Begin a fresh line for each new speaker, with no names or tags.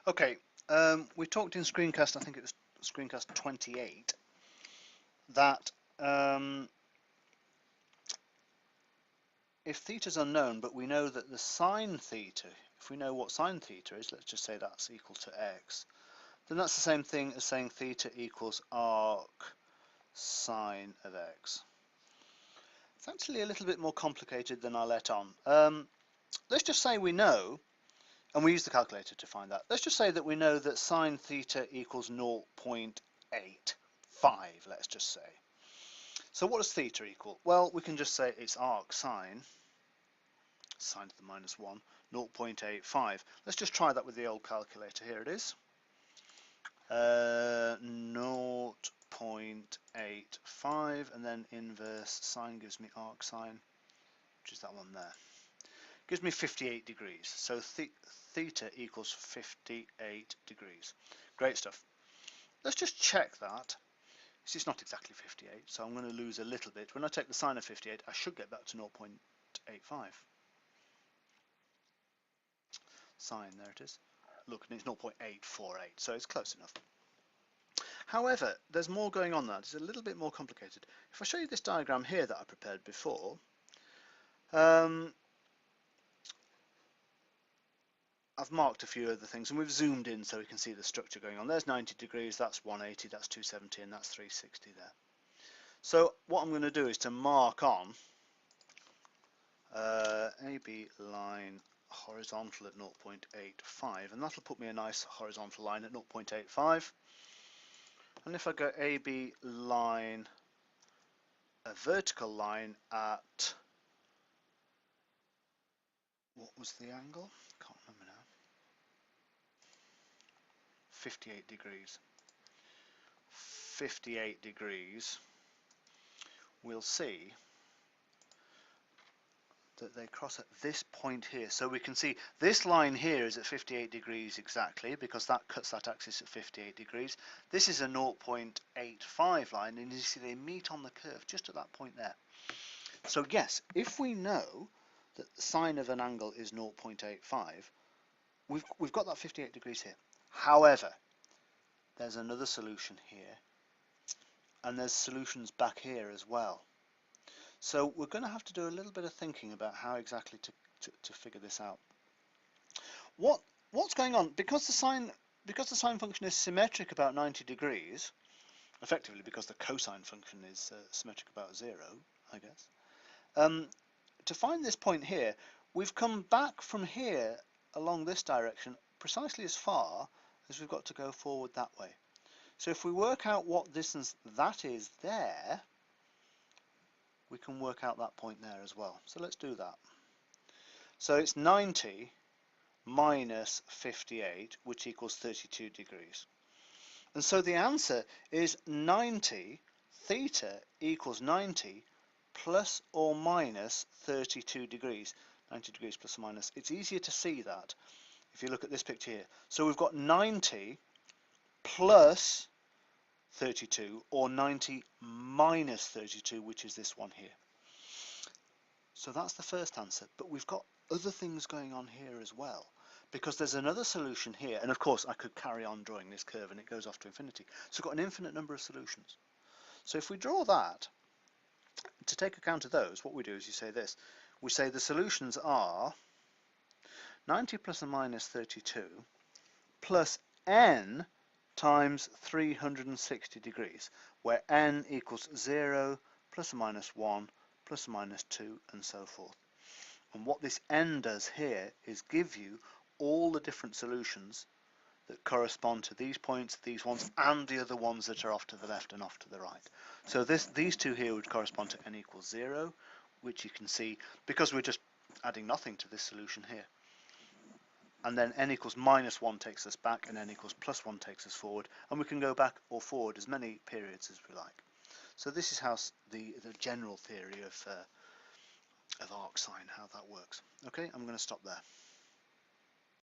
Okay, we talked in screencast, I think it was screencast 28, that if theta is unknown, but we know that the sine theta, if we know what sine theta is, let's just say that's equal to x, then that's the same thing as saying theta equals arc sine of x. It's actually a little bit more complicated than I let on. Let's just say we know, and we use the calculator to find that. Let's just say that we know that sine theta equals 0.85, let's just say. So what does theta equal? Well, we can just say it's arc sine to the minus 1, 0.85. Let's just try that with the old calculator. Here it is. 0.85, and then inverse sine gives me arc sine, which is that one there. Gives me 58 degrees. So theta equals 58 degrees. Great stuff. Let's just check that. It's not exactly 58, so I'm going to lose a little bit. When I take the sine of 58, I should get back to 0.85. Sine, there it is. Look, and it's 0.848, so it's close enough. However, there's more going on there. It's a little bit more complicated. If I show you this diagram here that I prepared before, I've marked a few other things, and we've zoomed in so we can see the structure going on. There's 90 degrees, that's 180, that's 270, and that's 360 there. So what I'm going to do is to mark on AB line horizontal at 0.85, and that'll put me a nice horizontal line at 0.85. And if I go AB line, a vertical line at, what was the angle? Can't remember now. 58 degrees. 58 degrees, we'll see that they cross at this point here. So we can see this line here is at 58 degrees exactly, because that cuts that axis at 58 degrees. This is a 0.85 line, and you see they meet on the curve just at that point there. So yes, if we know that the sine of an angle is 0.85, we've got that 58 degrees here. However, there's another solution here, and there's solutions back here as well. So we're going to have to do a little bit of thinking about how exactly to figure this out. What's going on? Because the sine function is symmetric about 90 degrees, effectively because the cosine function is symmetric about 0, I guess. To find this point here, we've come back from here along this direction precisely as far as we've got to go forward that way. So if we work out what distance that is there, we can work out that point there as well. So let's do that. So it's 90 minus 58, which equals 32 degrees. And so the answer is 90, theta equals 90 plus or minus 32 degrees. 90 degrees plus or minus. It's easier to see that if you look at this picture here. So we've got 90 plus 32, or 90 minus 32, which is this one here. So that's the first answer, but we've got other things going on here as well, because there's another solution here, and of course I could carry on drawing this curve and it goes off to infinity. So we've got an infinite number of solutions. So if we draw that, to take account of those, what we do is you say this. We say the solutions are 90 plus or minus 32 plus n times 360 degrees, where n equals 0, plus or minus 1, plus or minus 2, and so forth. And what this n does here is give you all the different solutions that correspond to these points, these ones, and the other ones that are off to the left and off to the right. So these two here would correspond to n equals 0, which you can see because we're just adding nothing to this solution here. And then n equals minus 1 takes us back, and n equals plus 1 takes us forward, and we can go back or forward as many periods as we like. So this is how the general theory of arcsine, how that works. Okay, I'm going to stop there.